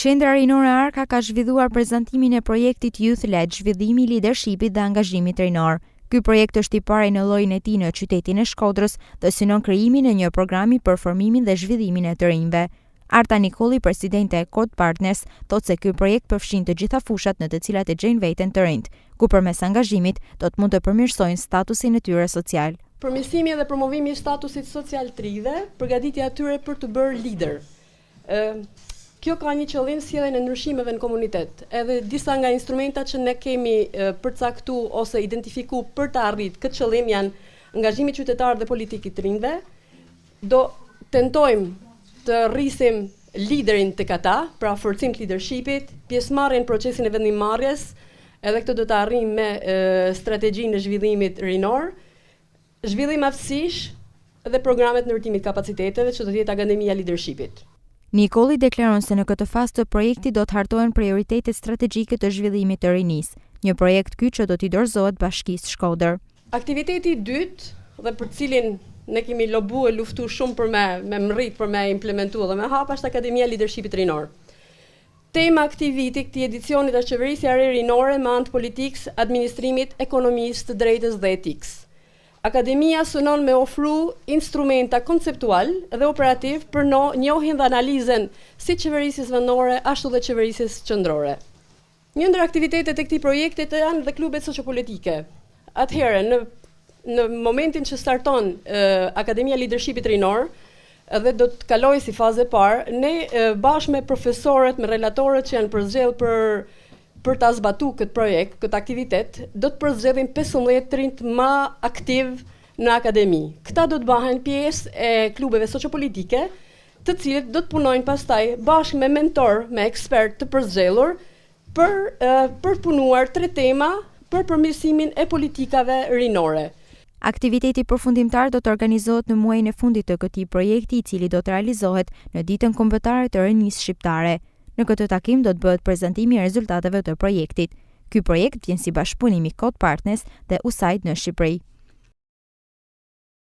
Qendra Rinore Arka ka zhvilluar prezantimin e projektit Youth Led, zhvillimi i lidershipit dhe angazhimit rinor. Ky projekt është i pari në llojin e tij në qytetin e Shkodrës dhe synon krijimin e një programi për formimin dhe zhvillimin e të rinjve. Arta Nikolli, presidente e Code Partners, thotë se ky projekt përfshin të gjitha fushat në të cilat e gjejnë veten të rinjt, ku përmes angazhimit do të mund të përmirësojnë statusin e tyre social. Përmirësimi dhe promovimi i statusit social të rinjve, përgatitja e tyre për të bërë lider. Kjo ka një qëllim sjelljen e ndryshimeve në komunitet. Edhe disa nga instrumentat që ne kemi përcaktu ose identifiku për të arritur këtë qëllim janë angazhimi qytetar dhe politik i të rinjve. Do tentojmë të rrisim liderin tek ata, pra forcim të leadershipit, pjesëmarrjen në procesin e vendimmarrjes, edhe këtë do të arrijmë me strategjinë e zhvillimit rinor, zhvillim aftësish dhe programet ndërtimit kapaciteteve që do të jetë Akademia e Leadershipit. Nikolli deklaron se në këtë fazë të projektit do të hartohen prioritetet strategjike të zhvillimit të rinisë, një projekt ky që do t'i dorëzohet Bashkisë Shkodër. Aktiviteti i dytë dhe për cilin ne kemi lobu e luftu shumë për me mrit për me implementu dhe me hap është Akademia e Leadershipit rinor. Tema aktiviti këtij edicionit është qeverisja e re rinore me anë të politikës, administrimit, ekonomisë, të drejtës dhe etikës. Akademia synon me ofru instrumenta konceptual dhe operativ për njohjen dhe analizën si qeverisjes vendore ashtu dhe qeverisjes qendrore. Një ndër aktivitetet e këtij projekti janë dhe klubet sociopolitike. Atëherë në momentin që starton Akademia e Leadershipit rinor dhe do të kalojë si fazë e parë, ne bashkë me profesorët, me relatorët që janë përzgjedhur për ta zbatuar këtë projekt, këtë aktivitet, do të përzgjedhim 15 të rinj më aktiv në akademi. Këta do të bëhen pjesë e klubeve sociopolitike, të cilët do të punojnë pastaj bashkë me mentor, me ekspert të përzgjedhur për punuar 3 tema për përmirësimin e politikave rinore. Aktiviteti përfundimtar do të organizohet në muajin e fundit të këtij projekti, i cili do të realizohet në ditën kombëtare të rinisë shqiptare. Në këtë takim do të bëhet prezantimi i rezultateve të projektit. Ky projekt vjen si bashkëpunim i Code Partners dhe USAID në Shqipëri.